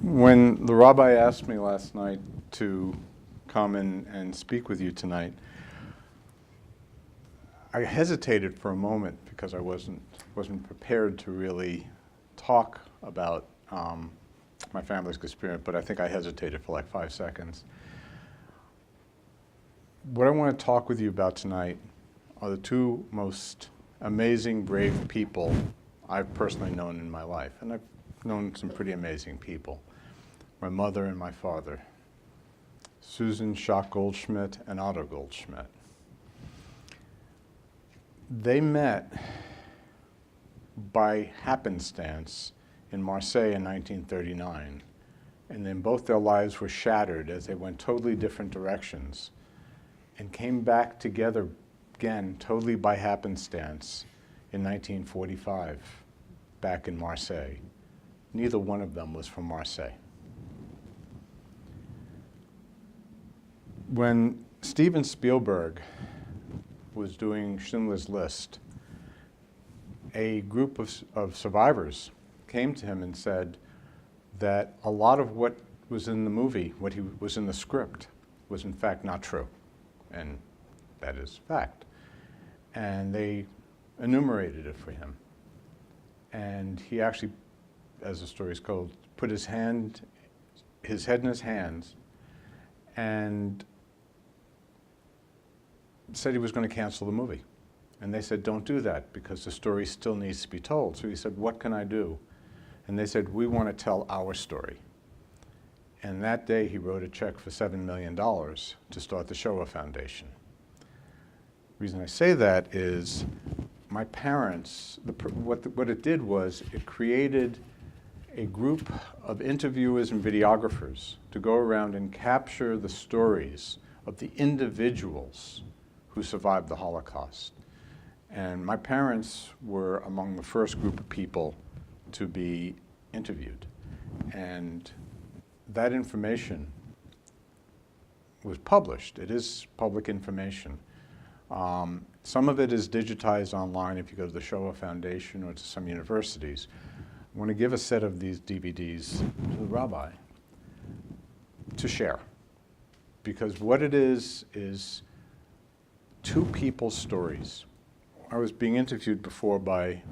When the rabbi asked me last night to come and speak with you tonight, I hesitated for a moment because I wasn't prepared to really talk about my family's experience, but I think I hesitated for like 5 seconds. What I want to talk with you about tonight are the two most amazing, brave people I've personally known in my life. And I've known some pretty amazing people. My mother and my father, Susan Shoah Goldschmitt and Otto Goldschmitt. They met by happenstance in Marseille in 1939, and then both their lives were shattered as they went totally different directions and came back together again totally by happenstance in 1945 back in Marseille. Neither one of them was from Marseille. When Steven Spielberg was doing Schindlers List, a group of survivors came to him and said that a lot of what was in the movie, what was in the script, was in fact not true. And that is fact. And they enumerated it for him. And he actually, as the story is called, put his head in his hands and said he was going to cancel the movie. And they said, don't do that because the story still needs to be told. So he said, what can I do? And they said, we want to tell our story. And that day he wrote a check for $7 million to start the Shoah Foundation. The reason I say that is my parents, what it did was it created a group of interviewers and videographers to go around and capture the stories of the individuals who survived the Holocaust. And my parents were among the first group of people to be interviewed. And that information was published. It is public information. Some of it is digitized online if you go to the Shoah Foundation or to some universities. I want to give a set of these DVDs to the rabbi to share. Because what it is two people's stories. I was being interviewed before by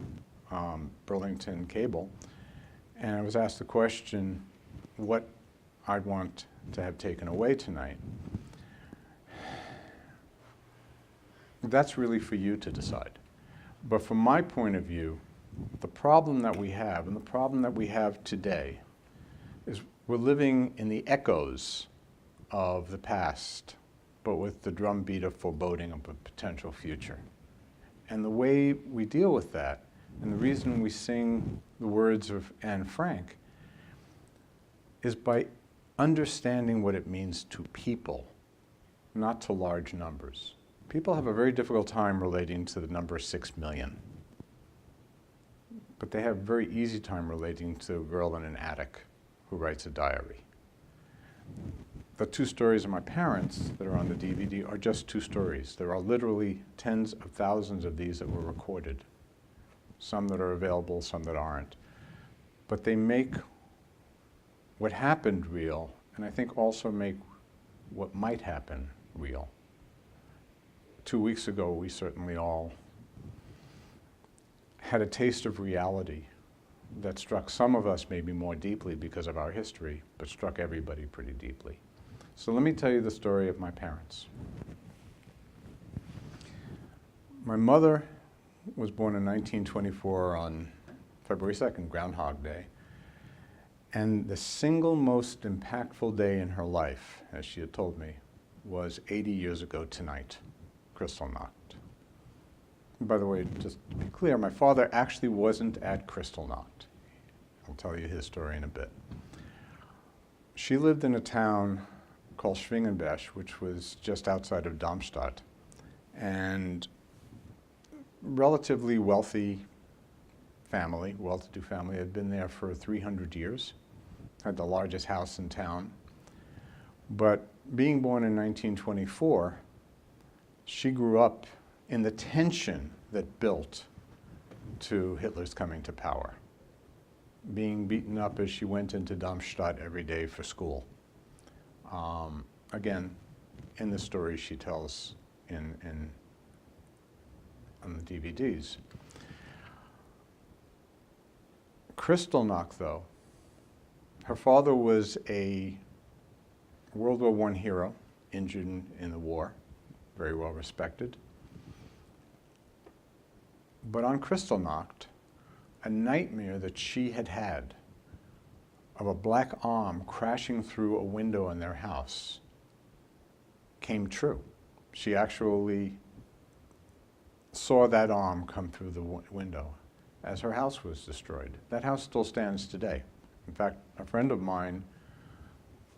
Burlington Cable, and I was asked the question, what I'd want to have taken away tonight. That's really for you to decide. But from my point of view, the problem that we have, and the problem that we have today, is we're living in the echoes of the past, but with the drumbeat of foreboding of a potential future. And the way we deal with that, and the reason we sing the words of Anne Frank, is by understanding what it means to people, not to large numbers. People have a very difficult time relating to the number 6 million. But they have a very easy time relating to a girl in an attic who writes a diary. The two stories of my parents that are on the DVD are just two stories. There are literally tens of thousands of these that were recorded. Some that are available, some that aren't. But they make what happened real, and I think also make what might happen real. 2 weeks ago, we certainly all had a taste of reality that struck some of us maybe more deeply because of our history, but struck everybody pretty deeply. So let me tell you the story of my parents. My mother was born in 1924 on February 2nd, Groundhog Day. And the single most impactful day in her life, as she had told me, was 80 years ago tonight, Kristallnacht. By the way, just to be clear, my father actually wasn't at Kristallnacht. I'll tell you his story in a bit. She lived in a town called Schwingenbesch, which was just outside of Darmstadt, and relatively wealthy family, well-to-do family, had been there for 300 years, had the largest house in town. But being born in 1924, she grew up in the tension that built to Hitler's coming to power. being beaten up as she went into Darmstadt every day for school. Again, in the story she tells on the DVDs. Kristallnacht, though, her father was a World War I hero, injured in the war, very well respected. But on Kristallnacht, a nightmare that she had had of a black arm crashing through a window in their house came true. She actually saw that arm come through the window as her house was destroyed. That house still stands today. In fact, a friend of mine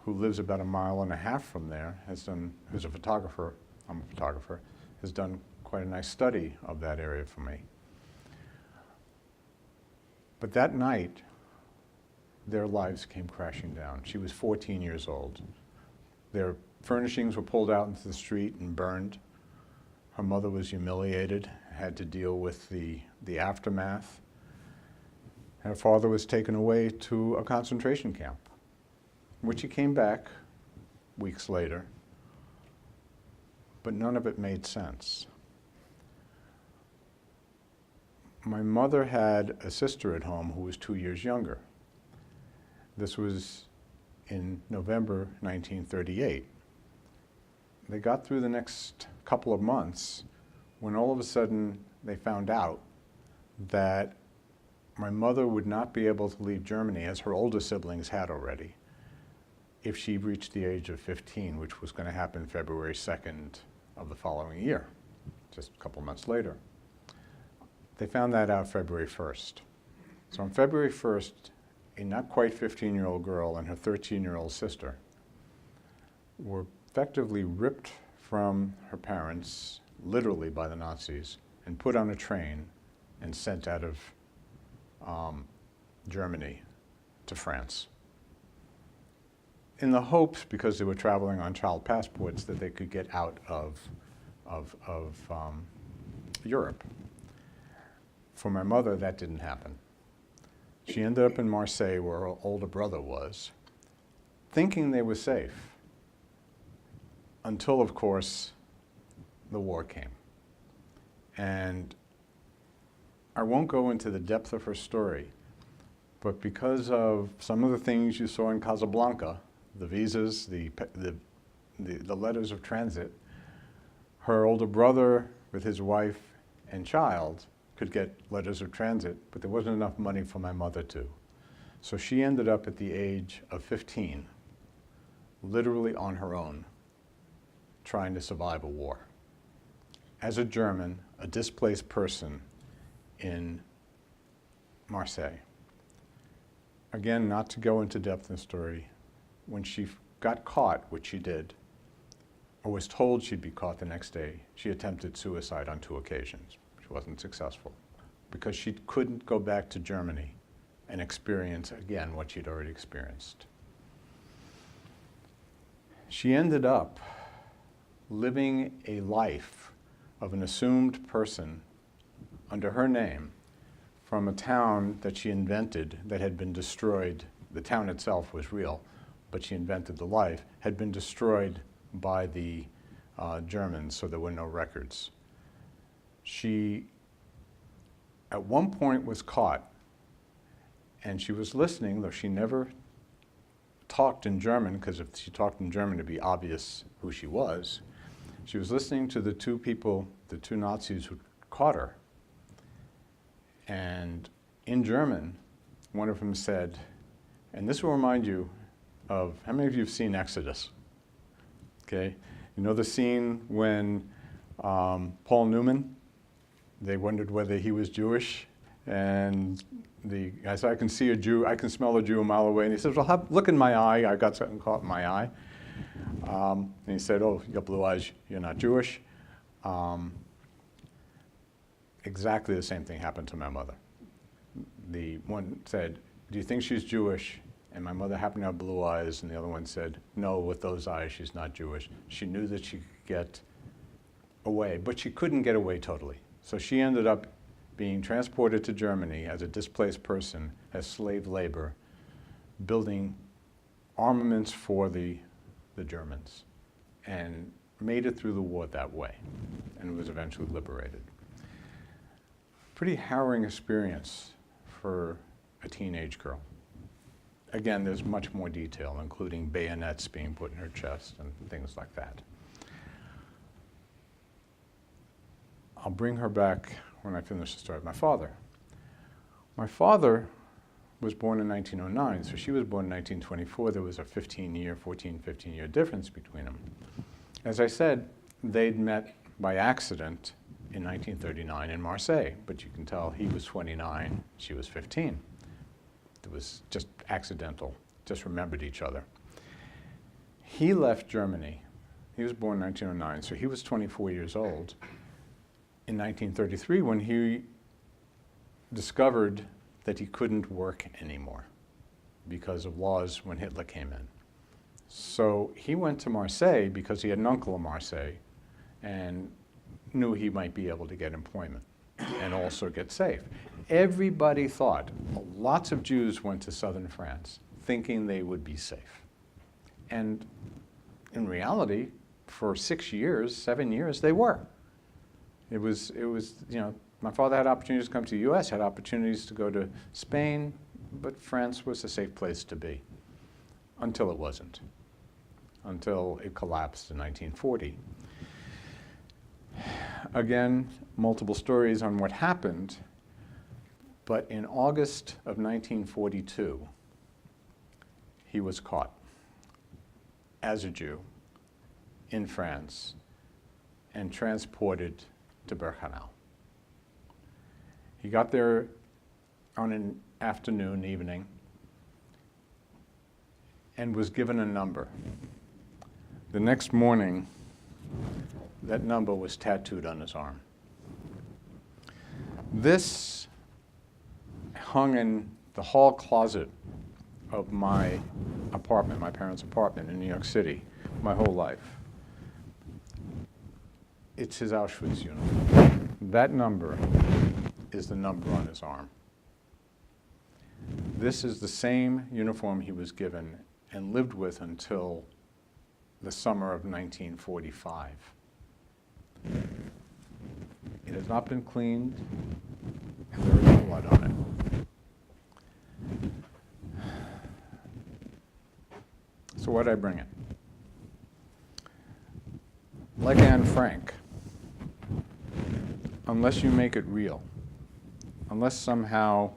who lives about 1.5 miles from there who's a photographer, I'm a photographer, has done quite a nice study of that area for me. But that night, their lives came crashing down. She was 14 years old. Their furnishings were pulled out into the street and burned. Her mother was humiliated, had to deal with the aftermath. Her father was taken away to a concentration camp, which he came back weeks later, but none of it made sense. My mother had a sister at home who was 2 years younger. This was in November 1938. They got through the next couple of months when all of a sudden they found out that my mother would not be able to leave Germany, as her older siblings had already, if she reached the age of 15, which was going to happen February 2nd of the following year, just a couple months later. They found that out February 1st. So on February 1st, a not quite 15-year-old girl and her 13-year-old sister were effectively ripped from her parents, literally by the Nazis, and put on a train and sent out of Germany to France, in the hopes, because they were traveling on child passports, that they could get out of Europe. For my mother, that didn't happen. She ended up in Marseille, where her older brother was, thinking they were safe, until, of course, the war came. And I won't go into the depth of her story, but because of some of the things you saw in Casablanca, the visas, the letters of transit, her older brother with his wife and child could get letters of transit, but there wasn't enough money for my mother to. So she ended up at the age of 15, literally on her own, trying to survive a war. As a German, a displaced person in Marseille. Again, not to go into depth in the story, when she got caught, which she did, or was told she'd be caught the next day, she attempted suicide on 2 occasions. She wasn't successful because she couldn't go back to Germany and experience again what she'd already experienced. She ended up living a life of an assumed person under her name from a town that she invented that had been destroyed. The town itself was real, but she invented the life, had been destroyed by the Germans, so there were no records. She, at one point, was caught, and she was listening, though she never talked in German, because if she talked in German, it'd be obvious who she was. She was listening to the 2 people, the 2 Nazis who caught her. And in German, one of them said, and this will remind you of, how many of you have seen Exodus? Okay, you know the scene when Paul Newman, they wondered whether he was Jewish, and the guy said, I can see a Jew, I can smell a Jew a mile away, and he says, well, look in my eye, I got something caught in my eye. And he said, oh, you got blue eyes, you're not Jewish. Exactly the same thing happened to my mother. The one said, do you think she's Jewish? And my mother happened to have blue eyes, and the other one said, no, with those eyes, she's not Jewish. She knew that she could get away, but she couldn't get away totally. So she ended up being transported to Germany as a displaced person, as slave labor, building armaments for the Germans, and made it through the war that way, and was eventually liberated. Pretty harrowing experience for a teenage girl. Again, there's much more detail, including bayonets being put in her chest and things like that. I'll bring her back when I finish the story of my father. My father was born in 1909, so she was born in 1924. There was a 15-year difference between them. As I said, they'd met by accident in 1939 in Marseille, but you can tell he was 29, she was 15. It was just accidental, just remembered each other. He left Germany. He was born in 1909, so he was 24 years old in 1933 when he discovered that he couldn't work anymore because of laws when Hitler came in. So he went to Marseille because he had an uncle in Marseille and knew he might be able to get employment and also get safe. Everybody thought, lots of Jews went to southern France thinking they would be safe. And in reality, for 6 years, 7 years, they were. It was, you know, my father had opportunities to come to the US, had opportunities to go to Spain, but France was a safe place to be, until it wasn't, until it collapsed in 1940. Again, multiple stories on what happened, but in August of 1942, he was caught as a Jew in France and transported to Birkenau. He got there on an afternoon, evening, and was given a number. The next morning, that number was tattooed on his arm. This hung in the hall closet of my apartment, my parents' apartment in New York City, my whole life. It's his Auschwitz uniform. That number is the number on his arm. This is the same uniform he was given and lived with until the summer of 1945. It has not been cleaned, and there is blood on it. So why'd I bring it? Like Anne Frank, unless you make it real, unless somehow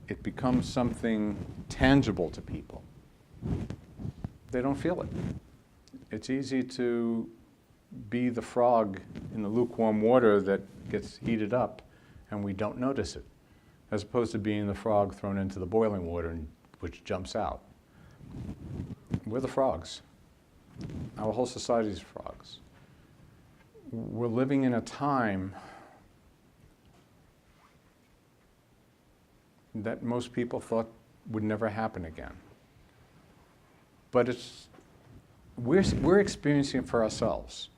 it becomes something tangible to people, they don't feel it. It's easy to be the frog in the lukewarm water that gets heated up and we don't notice it, as opposed to being the frog thrown into the boiling water and which jumps out. We're the frogs. Our whole society is frogs. We're living in a time that most people thought would never happen again. But we're experiencing it for ourselves.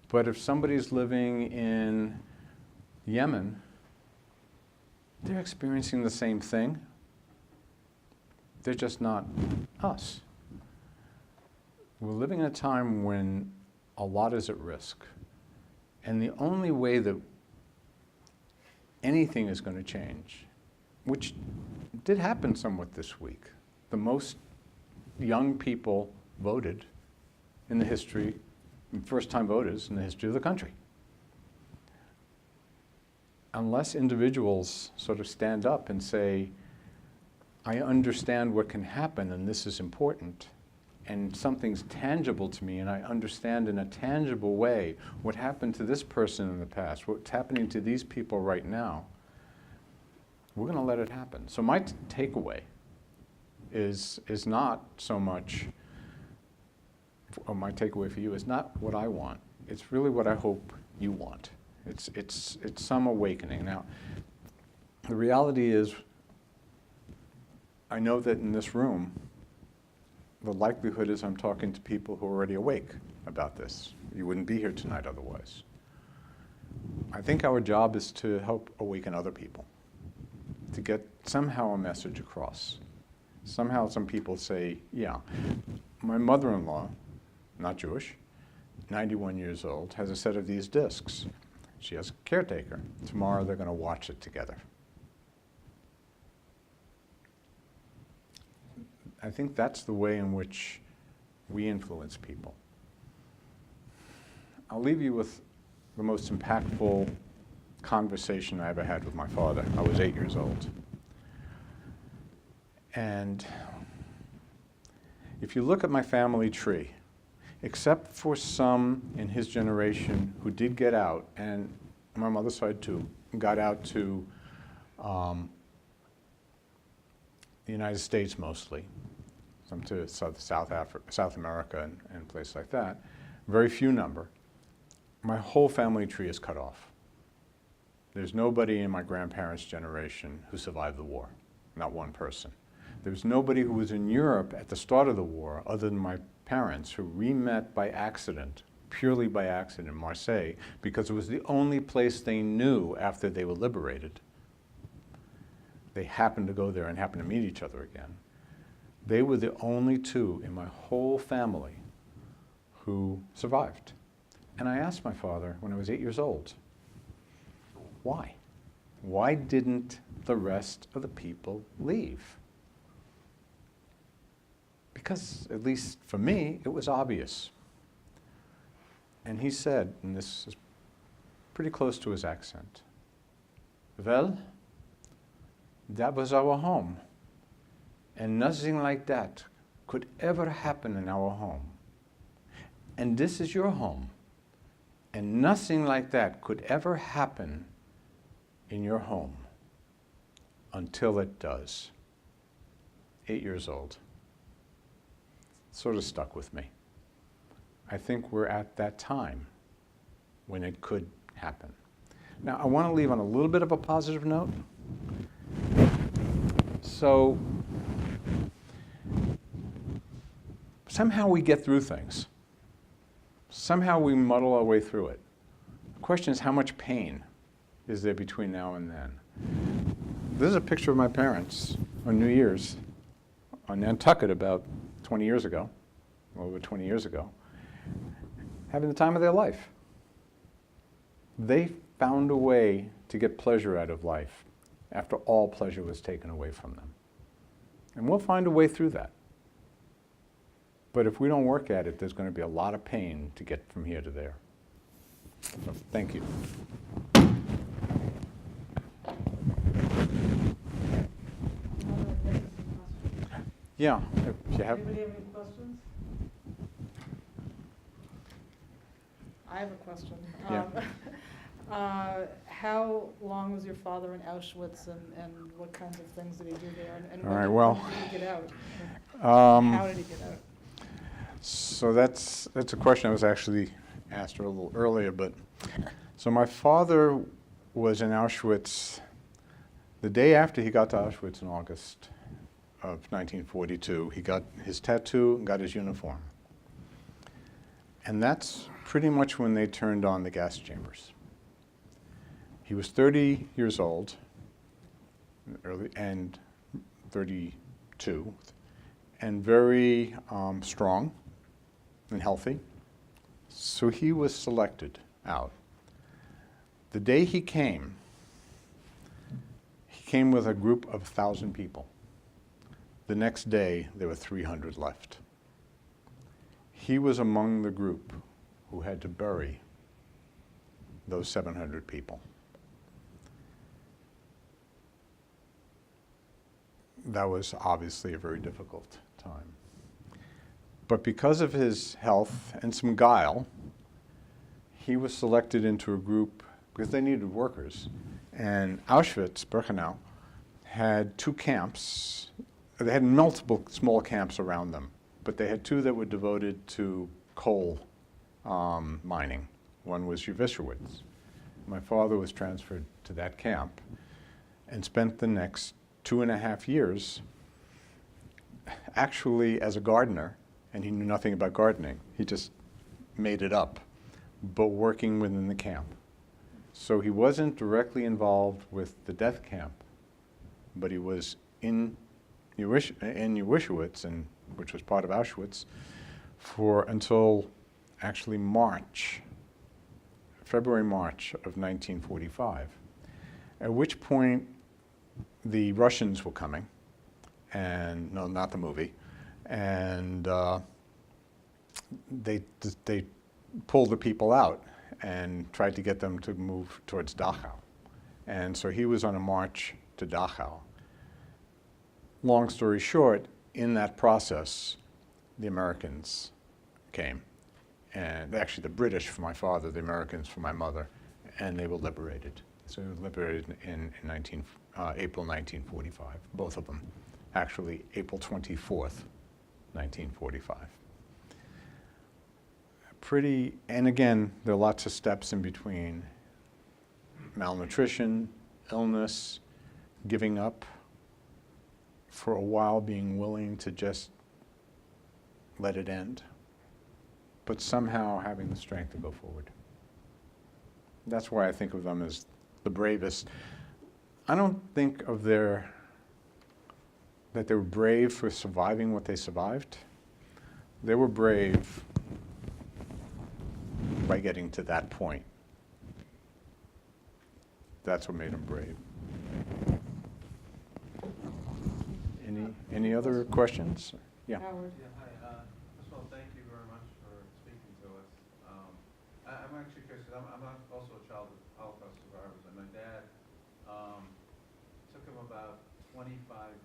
But if somebody's living in Yemen, they're experiencing the same thing. They're just not us. We're living in a time when a lot is at risk. And the only way that anything is going to change, which did happen somewhat this week, the most young people voted in the history, first-time voters in the history of the country. Unless individuals sort of stand up and say, I understand what can happen and this is important, and something's tangible to me and I understand in a tangible way what happened to this person in the past, what's happening to these people right now, we're going to let it happen. So my takeaway is not so much, or my takeaway for you is not what I want. It's really what I hope you want. It's some awakening. Now, the reality is, I know that in this room, the likelihood is I'm talking to people who are already awake about this. You wouldn't be here tonight otherwise. I think our job is to help awaken other people, to get somehow a message across. Somehow some people say, yeah, my mother-in-law, not Jewish, 91 years old, has a set of these discs. She has a caretaker. Tomorrow they're going to watch it together. I think that's the way in which we influence people. I'll leave you with the most impactful conversation I ever had with my father. I was 8 years old. And if you look at my family tree, except for some in his generation who did get out, and my mother's side too, got out to the United States mostly, some to South America and places like that, very few number. My whole family tree is cut off. There's nobody in my grandparents' generation who survived the war, not one person. There's nobody who was in Europe at the start of the war other than my parents who re-met by accident, purely by accident in Marseille, because it was the only place they knew after they were liberated. They happened to go there and happened to meet each other again. They were the only two in my whole family who survived. And I asked my father when I was 8 years old, why? Why didn't the rest of the people leave? Because, at least for me, it was obvious. And he said, and this is pretty close to his accent, well, that was our home. And nothing like that could ever happen in our home. And this is your home. And nothing like that could ever happen in your home until it does. 8 years old. Sort of stuck with me. I think we're at that time when it could happen. Now, I want to leave on a little bit of a positive note. So, somehow we get through things. Somehow we muddle our way through it. The question is, how much pain is there between now and then? This is a picture of my parents on New Year's on Nantucket about 20 years ago, over 20 years ago, having the time of their life. They found a way to get pleasure out of life after all pleasure was taken away from them. And we'll find a way through that. But if we don't work at it, there's going to be a lot of pain to get from here to there. So, thank you. Yeah, if you have. Anybody have any questions? I have a question. Yeah. How long was your father in Auschwitz, and what kinds of things did he do there? And All right, well, when did he get out? How did he get out? So that's a question I was actually asked a little earlier, but so my father was in Auschwitz the day after he got to Auschwitz in August of 1942. He got his tattoo and got his uniform. And that's pretty much when they turned on the gas chambers. He was 30 years old, and 32, and very strong and healthy. So he was selected out. The day he came with a group of 1,000 people. The next day, there were 300 left. He was among the group who had to bury those 700 people. That was obviously a very difficult time. But because of his health and some guile, he was selected into a group because they needed workers. And Auschwitz, Birkenau, had 2 camps. They had multiple small camps around them, but they had 2 that were devoted to coal mining. One was Auschwitz. My father was transferred to that camp and spent the next 2.5 years actually as a gardener, and he knew nothing about gardening. He just made it up, but working within the camp. So he wasn't directly involved with the death camp, but he was in Auschwitz, which was part of Auschwitz, until actually February, March of 1945, at which point the Russians were coming, and no, not the movie, and they pulled the people out and tried to get them to move towards Dachau. And so he was on a march to Dachau. Long story short, in that process, the Americans came. And actually the British for my father, the Americans for my mother, and they were liberated. So they were liberated in April 1945, both of them. Actually, April 24th, 1945. And again, there are lots of steps in between: malnutrition, illness, giving up, for a while being willing to just let it end, but somehow having the strength to go forward. That's why I think of them as the bravest. I don't think of that they were brave for surviving what they survived. They were brave by getting to that point. That's what made them brave. Any other questions? Yeah. Howard? Yeah, hi. First of all, thank you very much for speaking to us. I'm actually curious, because I'm also a child of Holocaust survivors, and my dad took him about 25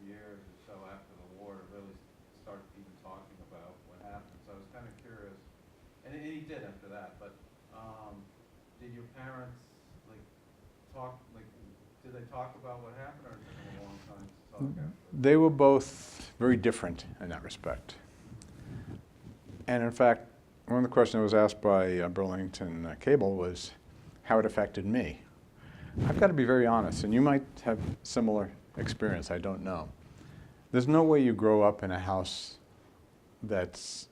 years or so after the war to really start even talking about what happened. So I was kind of curious, and he did after that, but did your parents, did they talk about what happened, or did it take them a long time to talk after? They were both very different in that respect. And in fact, one of the questions that was asked by Burlington Cable was how it affected me. I've got to be very honest, and you might have similar experience, I don't know. There's no way you grow up in a house that's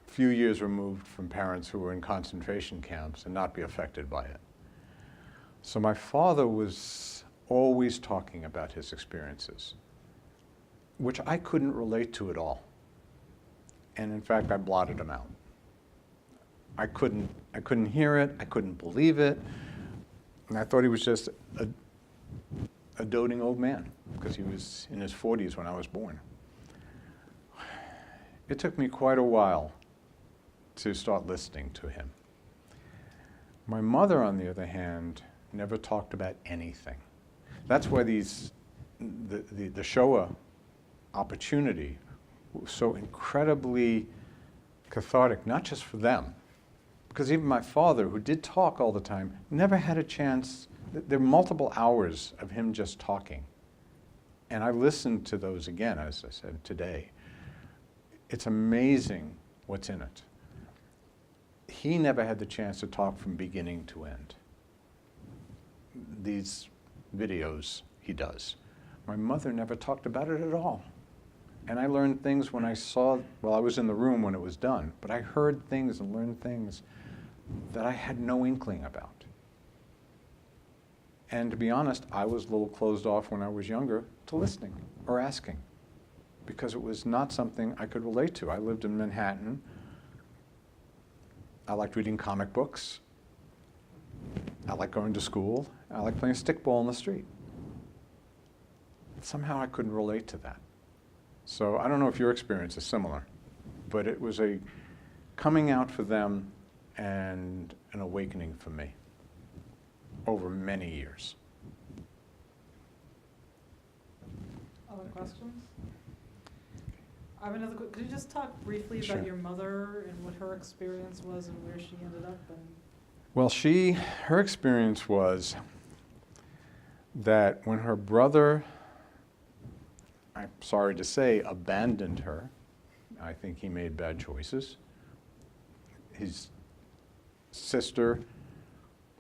a few years removed from parents who were in concentration camps and not be affected by it. So my father was always talking about his experiences, which I couldn't relate to at all. And in fact, I blotted him out. I couldn't hear it, I couldn't believe it, and I thought he was just a doting old man, because he was in his 40s when I was born. It took me quite a while to start listening to him. My mother, on the other hand, never talked about anything. That's why the Shoah opportunity was so incredibly cathartic, not just for them, because even my father, who did talk all the time, never had a chance. There were multiple hours of him just talking. And I listened to those again, as I said, today. It's amazing what's in it. He never had the chance to talk from beginning to end. These videos he does. My mother never talked about it at all. And I learned things when I was in the room when it was done, but I heard things and learned things that I had no inkling about. And to be honest, I was a little closed off when I was younger to listening or asking, because it was not something I could relate to. I lived in Manhattan. I liked reading comic books. I liked going to school. I liked playing stickball in the street. Somehow I couldn't relate to that. So I don't know if your experience is similar, but it was a coming out for them and an awakening for me over many years. Other questions? I have another. Could you just talk briefly Sure. about your mother and what her experience was and where she ended up? Well, her experience was that when her brother, I'm sorry to say, abandoned her, I think he made bad choices. His sister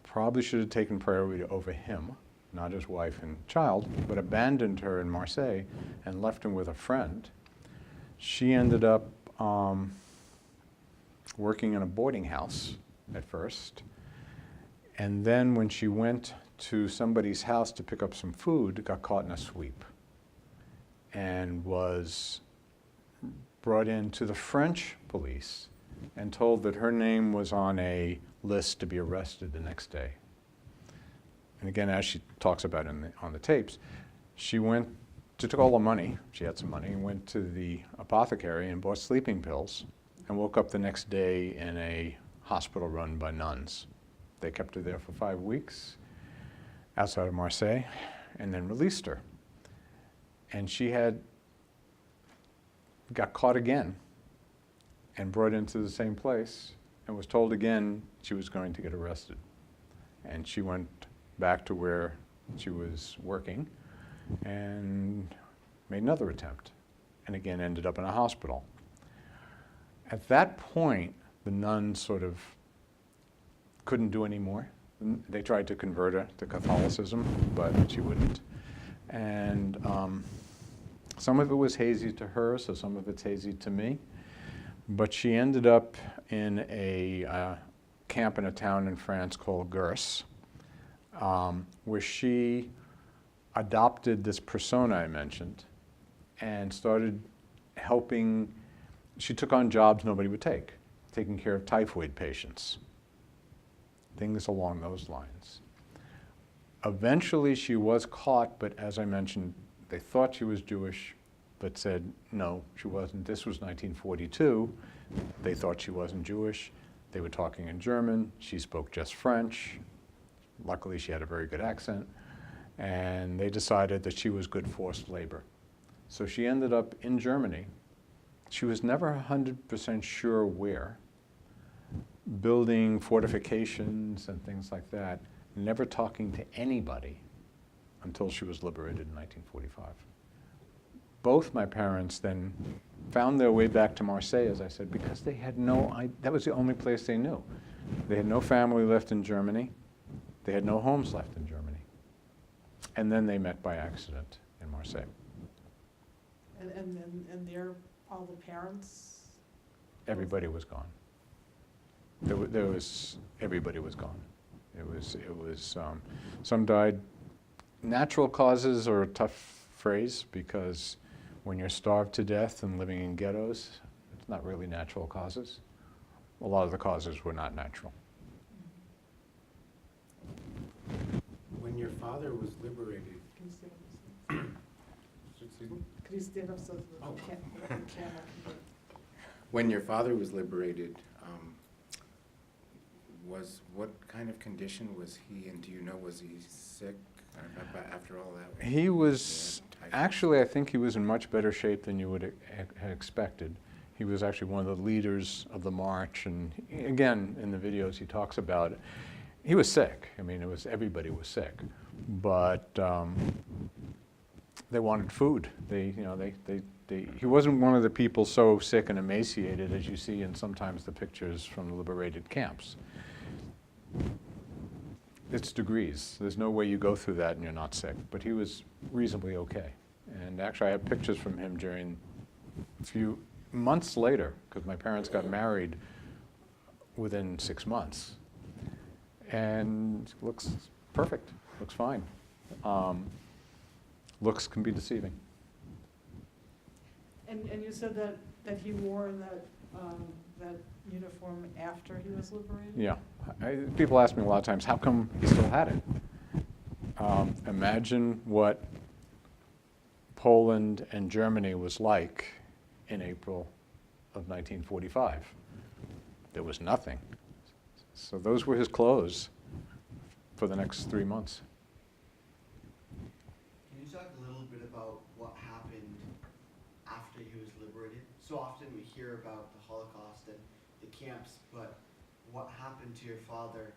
probably should have taken priority over him, not his wife and child, but abandoned her in Marseille and left him with a friend. She ended up working in a boarding house at first, And then when she went to somebody's house to pick up some food, got caught in a sweep and was brought into the French police and told that her name was on a list to be arrested the next day. And again, as she talks about on the tapes, she took all the money, she had some money, and went to the apothecary and bought sleeping pills and woke up the next day in a hospital run by nuns. They kept her there for 5 weeks outside of Marseille and then released her. And she got caught again and brought into the same place and was told again she was going to get arrested. And she went back to where she was working and made another attempt and again ended up in a hospital. At that point, the nuns sort of couldn't do any more. They tried to convert her to Catholicism, but she wouldn't. And some of it was hazy to her, so some of it's hazy to me. But she ended up in a camp in a town in France called Gers, where she adopted this persona I mentioned and started helping. She took on jobs nobody would take, taking care of typhoid patients, things along those lines. Eventually she was caught, but as I mentioned, they thought she was Jewish, but said no, she wasn't. This was 1942. They thought she wasn't Jewish. They were talking in German. She spoke just French. Luckily, she had a very good accent. And they decided that she was good forced labor. So she ended up in Germany. She was never 100% sure where, building fortifications and things like that, never talking to anybody until she was liberated in 1945. Both my parents then found their way back to Marseille, as I said, because they had that was the only place they knew. They had no family left in Germany. They had no homes left in Germany. And then they met by accident in Marseille. And they're all the parents? Everybody was gone. Everybody was gone. It was some died. Natural causes are a tough phrase because when you're starved to death and living in ghettos, it's not really natural causes. A lot of the causes were not natural. When your father was liberated, Can you stand up so the Oh. camera can hear? when your father was liberated, what kind of condition was he in? Do you know, was he sick after all that? He was, actually, I think he was in much better shape than you would have expected. He was actually one of the leaders of the march, and again, in the videos he talks about it. He was sick. I mean, everybody was sick, but they wanted food. He wasn't one of the people so sick and emaciated as you see in sometimes the pictures from the liberated camps. It's degrees. There's no way you go through that and you're not sick, but he was reasonably okay. And actually I have pictures from him during a few months later, because my parents got married within 6 months. And looks perfect, looks fine. Looks can be deceiving. And you said that he wore that uniform after he was liberated? Yeah. People ask me a lot of times, how come he still had it? Imagine what Poland and Germany was like in April of 1945. There was nothing. So those were his clothes for the next 3 months. Can you talk a little bit about what happened after he was liberated? So often we hear about the Holocaust and the camps, but what happened to your father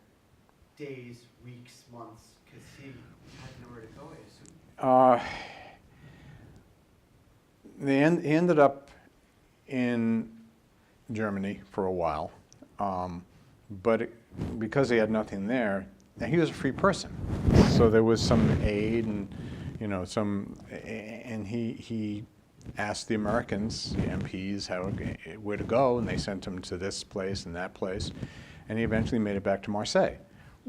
days, weeks, months? Because he had nowhere to go, I assume. He ended up in Germany for a while, but because he had nothing there, he was a free person. So there was some aid and, and he asked the Americans, the MPs, where to go, and they sent him to this place and that place, and he eventually made it back to Marseille,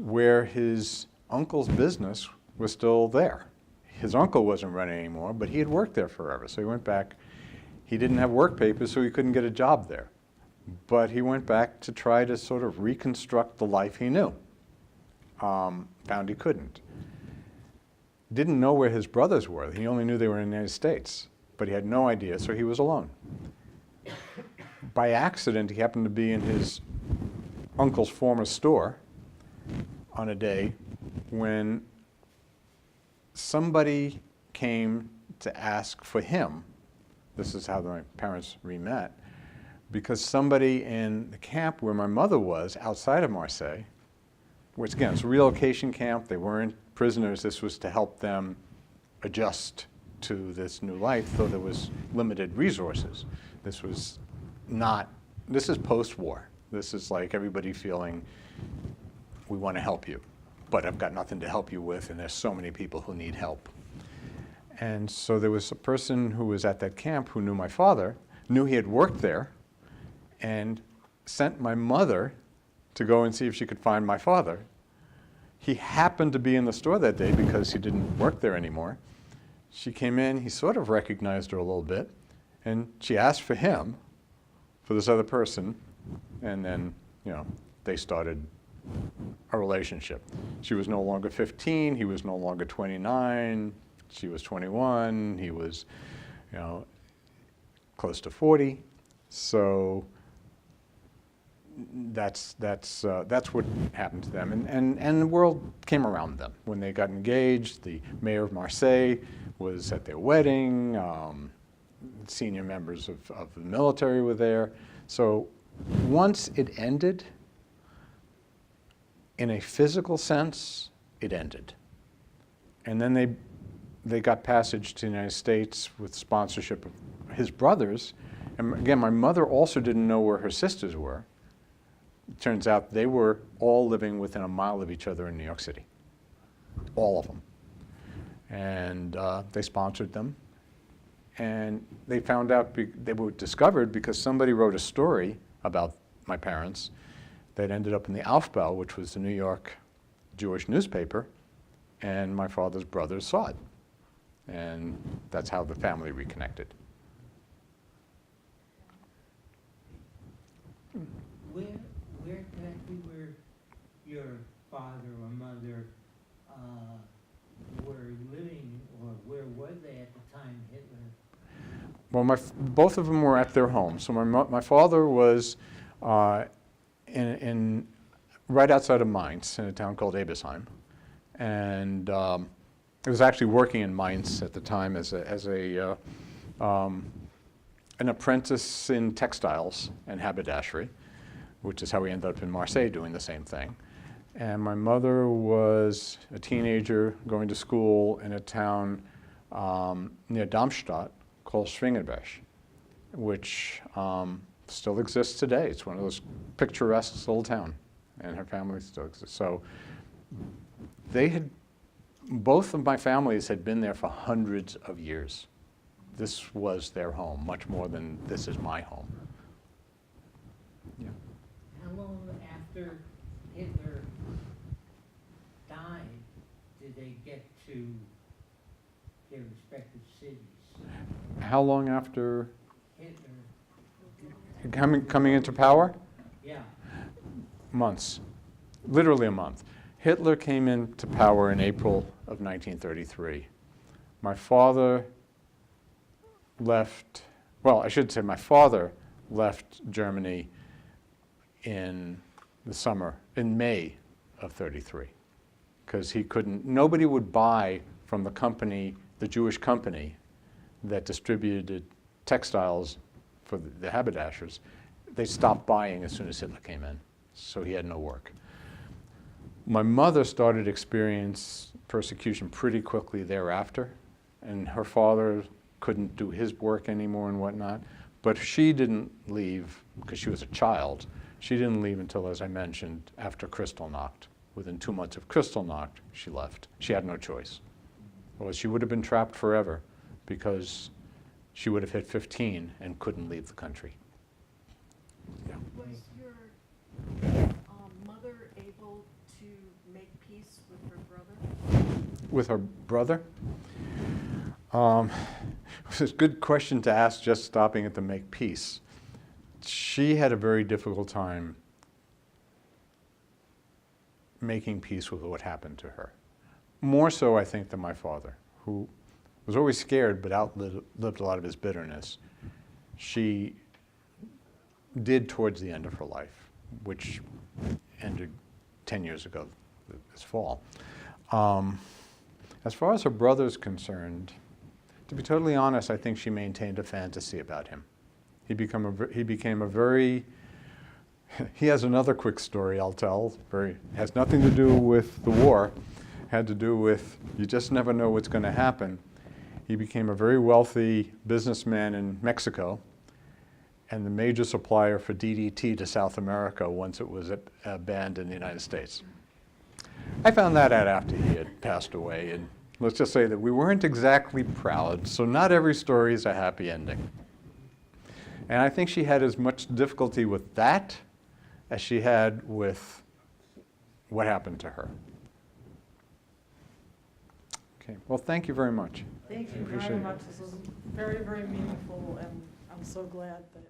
where his uncle's business was still there. His uncle wasn't running anymore, but he had worked there forever. So he went back. He didn't have work papers, so he couldn't get a job there. But he went back to try to sort of reconstruct the life he knew. Found he couldn't. Didn't know where his brothers were. He only knew they were in the United States, but he had no idea, so he was alone. By accident, he happened to be in his uncle's former store on a day when somebody came to ask for him. This is how my parents re-met, because somebody in the camp where my mother was, outside of Marseille, which again, it's a relocation camp, they weren't prisoners, this was to help them adjust to this new life, though there was limited resources. This was not, this is post-war. This is like everybody feeling, we want to help you, but I've got nothing to help you with, and there's so many people who need help. And so there was a person who was at that camp who knew my father, knew he had worked there, and sent my mother to go and see if she could find my father. He happened to be in the store that day because he didn't work there anymore. She came in, he sort of recognized her a little bit, and she asked for him, for this other person, and then, you know, they started a relationship. She was no longer 15, he was no longer 29, she was 21, he was, you know, close to 40. So that's what happened to them. And the world came around them. When they got engaged, the mayor of Marseille was at their wedding, senior members of the military were there. So once it ended, in a physical sense, it ended. And then they got passage to the United States with sponsorship of his brothers. And again, my mother also didn't know where her sisters were. It turns out they were all living within a mile of each other in New York City. All of them. And they sponsored them. And they found out, they were discovered because somebody wrote a story about my parents that ended up in the Aufbau, which was the New York Jewish newspaper, and my father's brothers saw it. And that's how the family reconnected. Where exactly were your father or mother were living, or where were they at the time Hitler? Well, both of them were at their home. So my father was in right outside of Mainz, in a town called Ebersheim, and he was actually working in Mainz at the time as an apprentice in textiles and haberdashery, which is how we ended up in Marseille doing the same thing. And my mother was a teenager going to school in a town near Darmstadt called Schwingenberg, which still exists today. It's one of those picturesque little town, and her family still exists. So both of my families had been there for hundreds of years. This was their home, much more than this is my home. Yeah. How long after Hitler died did they get to their respective cities? How long after Hitler, coming into power? yeah. Months, literally a month. Hitler came into power in April of 1933. My father left, well, I should say my father left Germany in the summer, in May of 33, because he couldn't, nobody would buy from the company, the Jewish company that distributed textiles for the haberdashers. They stopped buying as soon as Hitler came in, so he had no work. My mother started to experience persecution pretty quickly thereafter, and her father couldn't do his work anymore and whatnot, but she didn't leave because she was a child. She didn't leave until, as I mentioned, after Kristallnacht. Within 2 months of Kristallnacht, she left. She had no choice. Well, she would have been trapped forever because she would have hit 15 and couldn't leave the country. Yeah. Was your mother able to make peace with her brother? With her brother? It's a good question to ask just stopping at the make peace. She had a very difficult time making peace with what happened to her. More so, I think, than my father, who was always scared but outlived a lot of his bitterness. She did towards the end of her life, which ended 10 years ago this fall. As far as her brother's concerned, to be totally honest, I think she maintained a fantasy about him. He became a very, he has another quick story I'll tell, has nothing to do with the war, had to do with, you just never know what's going to happen. He became a very wealthy businessman in Mexico and the major supplier for DDT to South America once it was banned in the United States. I found that out after he had passed away, and let's just say that we weren't exactly proud, so not every story is a happy ending. And I think she had as much difficulty with that as she had with what happened to her. Okay, well, thank you very much. Thank you Appreciate very it. much. This was very, very meaningful, and I'm so glad that